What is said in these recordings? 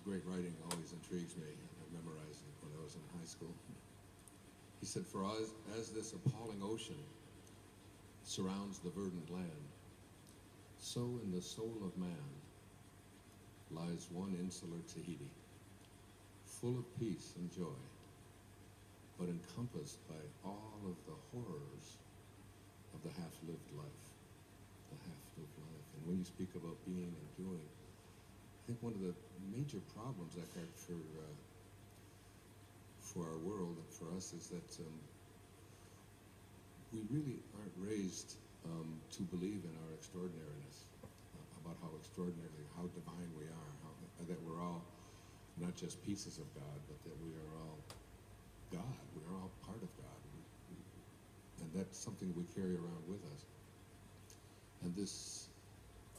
great writing always intrigues me. I memorized it when I was in high school. He said, "For us, as this appalling ocean surrounds the verdant land, so in the soul of man lies one insular Tahiti, full of peace and joy, but encompassed by all of the horrors of the half-lived life." The half-lived life. And when you speak about being and doing, I think one of the major problems, Eckhart, for our world and for us is that we really aren't raised to believe in our extraordinariness, about how extraordinarily, how divine we are, that we're all not just pieces of God, but that we are all God. We are all part of God. And that's something we carry around with us. And this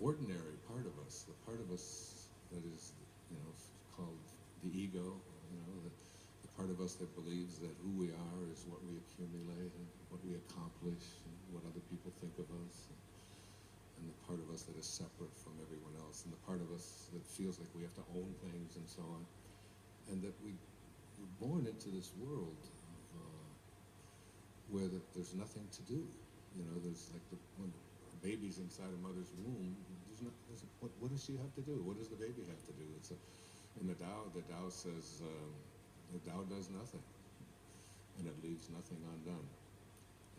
ordinary part of us, the part of us that is, called the ego, the part of us that believes that who we are is what we accumulate and what we accomplish and what other people think of us, and the part of us that is separate from everyone else, and the part of us that feels like we have to own things and so on, and that we're born into this world where there's nothing to do. There's like when a baby's inside a mother's womb, what does she have to do? What does the baby have to do? In the Tao says, the Tao does nothing, and it leaves nothing undone.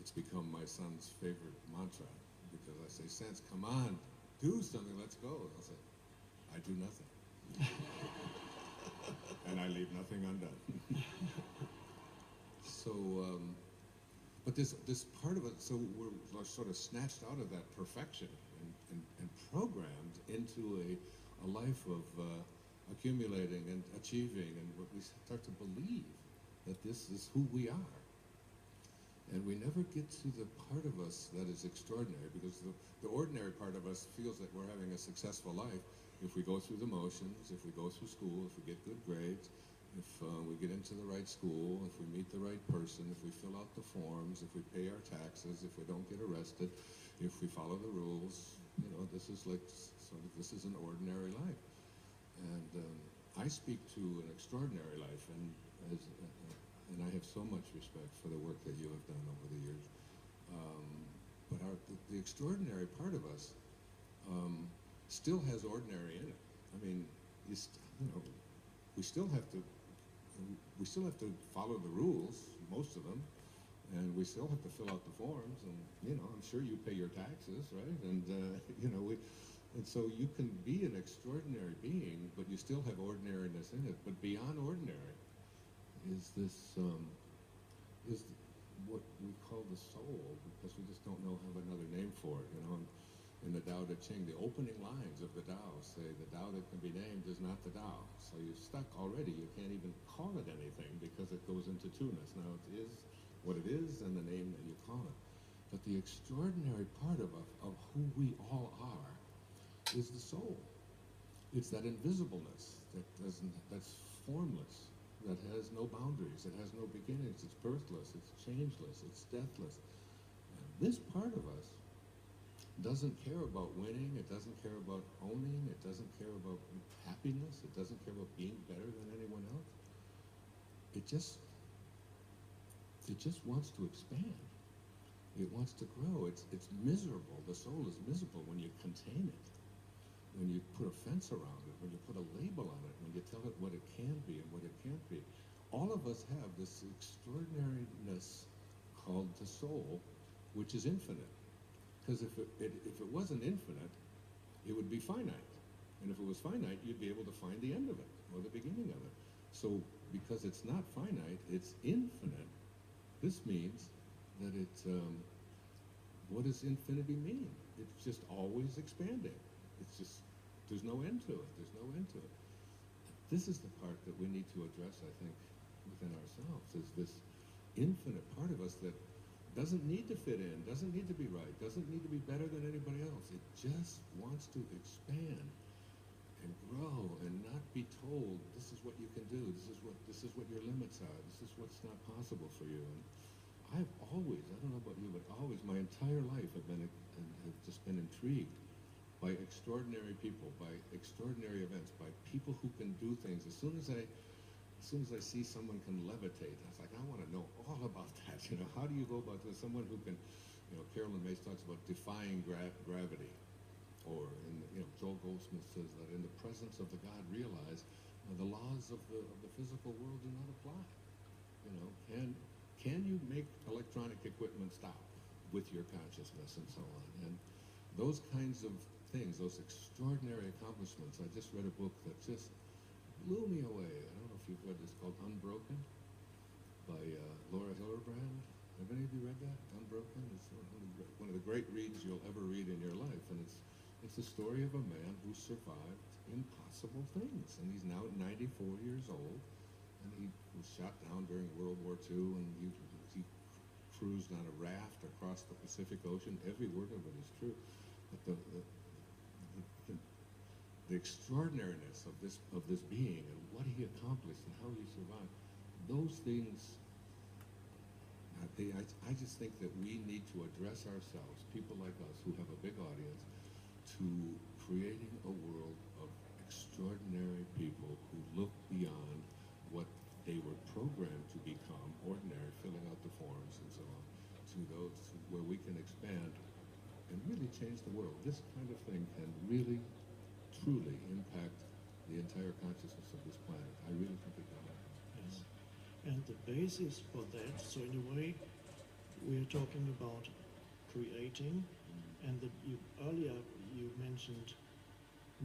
It's become my son's favorite mantra, because I say, "Sense, come on, do something, let's go." I'll say, "I do nothing." And I leave nothing undone. So, but this part of it, so we're sort of snatched out of that perfection and programmed into a life of accumulating and achieving, and what we start to believe that this is who we are. And we never get to the part of us that is extraordinary, because the ordinary part of us feels that we're having a successful life if we go through the motions, if we go through school, if we get good grades, if we get into the right school, if we meet the right person, if we fill out the forms, if we pay our taxes, if we don't get arrested, if we follow the rules. This is like this is an ordinary life. And I speak to an extraordinary life, and I have so much respect for the work that you have done over the years. But the extraordinary part of us still has ordinary in it. I mean, we still have to follow the rules, most of them, and we still have to fill out the forms. And I'm sure you pay your taxes, right? And and so you can be an extraordinary being, but you still have ordinariness in it. But beyond ordinary is this, is what we call the soul, because we just don't have another name for it. In the Tao Te Ching, the opening lines of the Tao say, "The Tao that can be named is not the Tao." So you're stuck already. You can't even call it anything, because it goes into two-ness. Now it is what it is and the name that you call it. But the extraordinary part of who we all are is the soul. It's that invisibleness that's formless, that has no boundaries, it has no beginnings, it's birthless, it's changeless, it's deathless. And this part of us doesn't care about winning, it doesn't care about owning, it doesn't care about happiness, it doesn't care about being better than anyone else. It just wants to expand. It wants to grow. It's miserable. The soul is miserable when you contain it, when you put a fence around it, when you put a label on it, when you tell it what it can be and what it can't be. All of us have this extraordinariness called the soul, which is infinite. Because if it wasn't infinite, it would be finite. And if it was finite, you'd be able to find the end of it, or the beginning of it. So, because it's not finite, it's infinite, this means that what does infinity mean? It's just always expanding. It's just, there's no end to it. There's no end to it. This is the part that we need to address, I think, within ourselves, is this infinite part of us that doesn't need to fit in, doesn't need to be right, doesn't need to be better than anybody else. It just wants to expand and grow and not be told, this is what you can do, this is what your limits are, this is what's not possible for you. And I've always, I don't know about you, but always, my entire life, have just been intrigued by extraordinary people, by extraordinary events, by people who can do things. As soon as I see someone can levitate, I was like, I want to know all about that. You know, how do you go about this? Someone who can, you know, Carolyn Mace talks about defying gravity, or Joel Goldsmith says that in the presence of the God realized, the laws of the physical world do not apply. You know, can you make electronic equipment stop with your consciousness and so on? And those kinds of things, those extraordinary accomplishments. I just read a book that just blew me away. I don't know if you've read this, called Unbroken by Laura Hillerbrand. Have any of you read that? Unbroken? It's one of the great reads you'll ever read in your life, and it's the story of a man who survived impossible things, and he's now 94 years old, and he was shot down during World War II, and he cruised on a raft across the Pacific Ocean. Every word of it is true, but the extraordinariness of this being and what he accomplished and how he survived, those things. I just think that we need to address ourselves, people like us who have a big audience, to creating a world of extraordinary people who look beyond what they were programmed to become, ordinary, filling out the forms and so on, to those where we can expand and really change the world. This kind of thing can really, truly impact the entire consciousness of this planet. I really think it can happen. Yes. And the basis for that, so in a way, we're talking about creating, and earlier you mentioned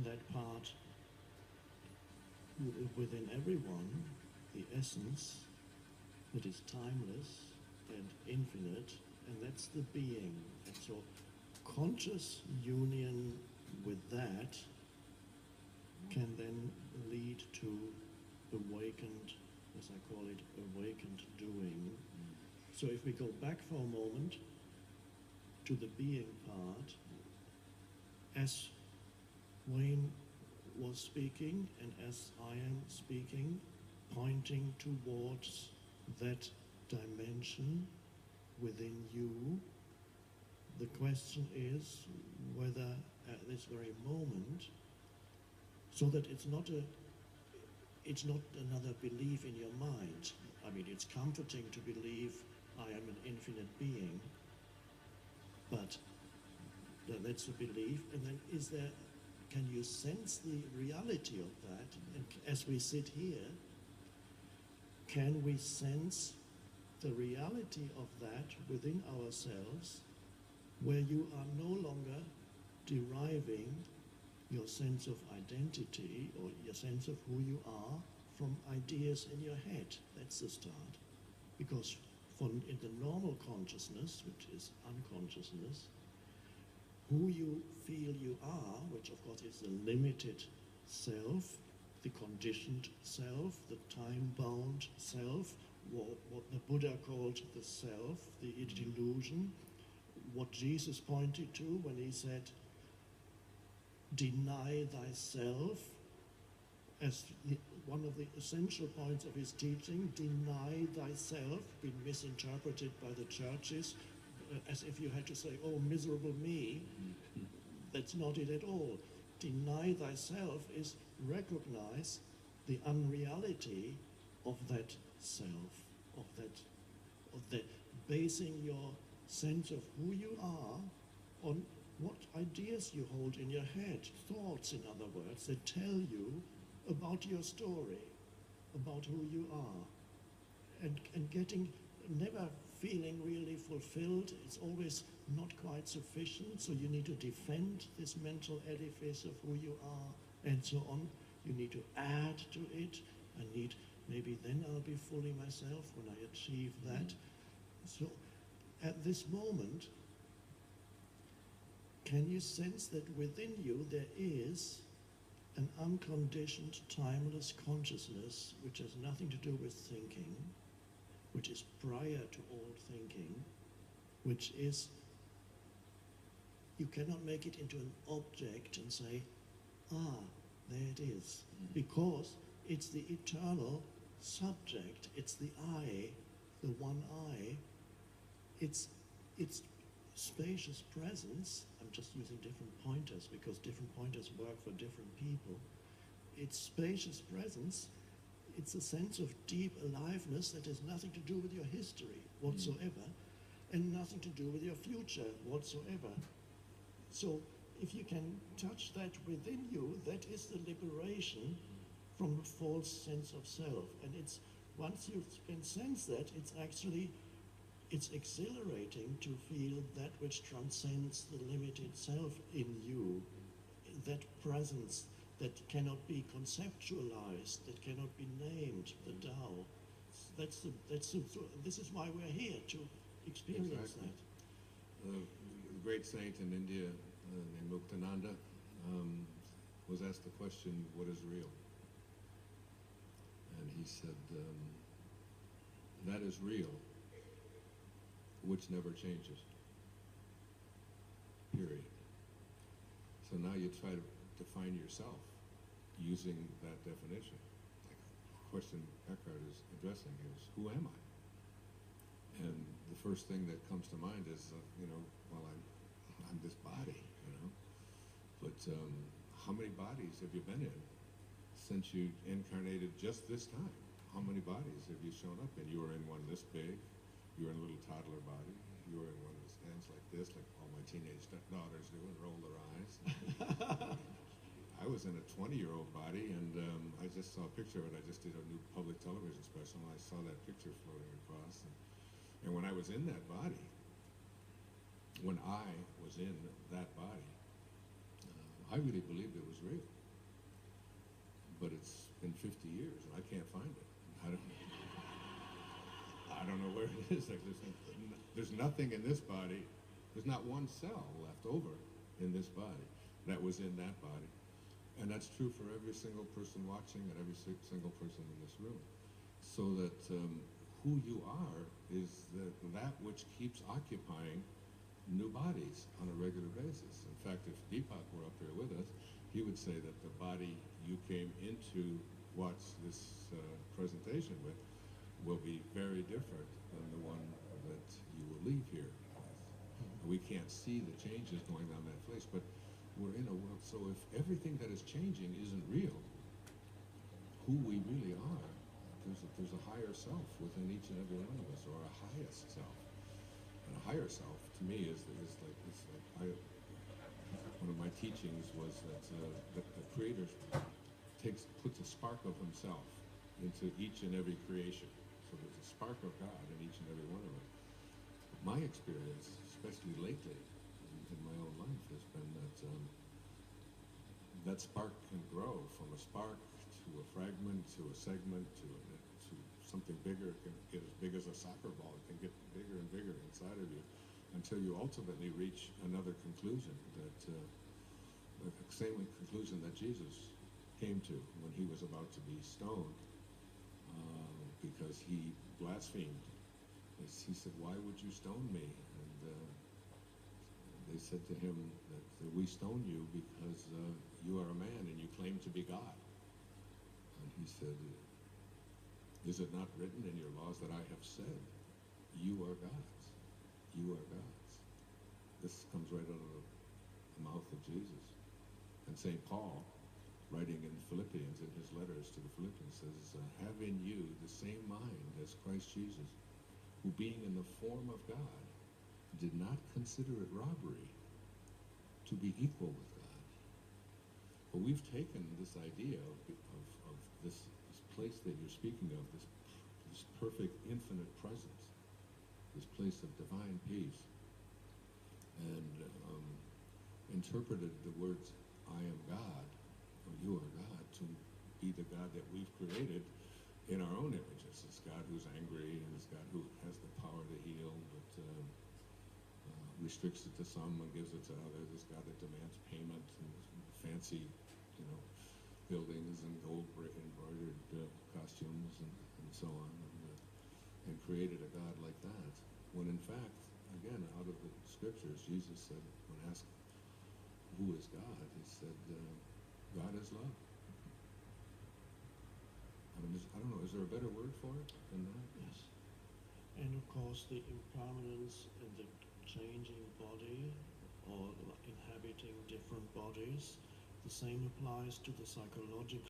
that part within everyone, the essence that is timeless and infinite, and that's the being. And so conscious union with that can then lead to awakened, as I call it, awakened doing. So if we go back for a moment to the being part, as Wayne was speaking and as I am speaking, pointing towards that dimension within you, the question is whether at this very moment, so that it's not another belief in your mind. I mean, it's comforting to believe I am an infinite being, but that's a belief. And then can you sense the reality of that? And as we sit here, can we sense the reality of that within ourselves, where you are no longer deriving your sense of identity or your sense of who you are from ideas in your head? That's the start. Because in the normal consciousness, which is unconsciousness, who you feel you are, which of course is the limited self, the conditioned self, the time-bound self, what the Buddha called the self, the delusion, what Jesus pointed to when he said, deny thyself, as one of the essential points of his teaching. Deny thyself, been misinterpreted by the churches as if you had to say, oh, miserable me. That's not it at all. Deny thyself is recognize the unreality of that self, of that basing your sense of who you are on what ideas you hold in your head, thoughts, in other words, that tell you about your story, about who you are, and getting, never feeling really fulfilled. It's always not quite sufficient, so you need to defend this mental edifice of who you are, and so on. You need to add to it. Maybe then I'll be fully myself when I achieve that. So at this moment, can you sense that within you there is an unconditioned, timeless consciousness which has nothing to do with thinking, which is prior to all thinking, which is, you cannot make it into an object and say, there it is, because it's the eternal subject, it's the I, the one I, it's spacious presence. I I'm just using different pointers because different pointers work for different people. It's spacious presence. It's a sense of deep aliveness that has nothing to do with your history whatsoever, and nothing to do with your future whatsoever. So if you can touch that within you, that is the liberation from a false sense of self. And it's, once you can sense that, it's exhilarating to feel that which transcends the limited self in you, that presence that cannot be conceptualized, that cannot be named, the Tao. This is why we're here, to experience Exactly. that. The great saint in India named Muktananda was asked the question, what is real? And he said, that is real, which never changes, period. So now you try to define yourself using that definition. Like the question Eckhart is addressing is, who am I? And the first thing that comes to mind is, well, I'm this body, But how many bodies have you been in since you incarnated just this time? How many bodies have you shown up in? You were in one this big, you were in a little toddler body, you were in one that stands like this, like all my teenage daughters do, and roll their eyes. I was in a 20-year-old body, and I just saw a picture of it. I just did a new public television special, and I saw that picture floating across. And when I was in that body, I really believed it was real. But it's been 50 years, and I can't find it. I don't know where it is. Like there's nothing in this body. There's not one cell left over in this body that was in that body. And that's true for every single person watching and every single person in this room. So that who you are is that which keeps occupying new bodies on a regular basis. In fact, if Deepak were up here with us, he would say that the body you came into watch this presentation with will be very different than the one that you will leave here with. We can't see the changes going on in that place, but we're in a world, so if everything that is changing isn't real, who we really are, there's a higher self within each and every one of us, or a highest self. And a higher self, to me, is like one of my teachings was that the Creator puts a spark of Himself into each and every creation. So there's a spark of God in each and every one of us. My experience, especially lately in my own life, has been that spark can grow from a spark to a fragment, to a segment, to something bigger. It can get as big as a soccer ball. It can get bigger and bigger inside of you until you ultimately reach another conclusion, the same conclusion that Jesus came to when He was about to be stoned because He blasphemed. He said, "Why would you stone me?" And they said to Him that we stone you because you are a man and you claim to be God. And He said, "Is it not written in your laws that I have said, you are gods? You are gods." This comes right out of the mouth of Jesus. And St. Paul, writing in Philippians, in his letters to the Philippians, says, "Have in you the same mind as Christ Jesus, who being in the form of God, did not consider it robbery to be equal with God." But we've taken this idea of this place that you're speaking of, this perfect infinite presence, this place of divine peace, and interpreted the words, "I am God," or "you are God," to be the God that we've created in our own images. This God who's angry, and this God who has the power to heal, but restricts it to some and gives it to others. This God that demands payment and fancy, buildings and gold embroidered costumes and so on, and created a God like that. When in fact, again, out of the scriptures, Jesus said, when asked who is God, He said, God is love. I don't know, is there a better word for it than that? Yes. And of course the impermanence and the changing body or inhabiting different bodies. The same applies to the psychological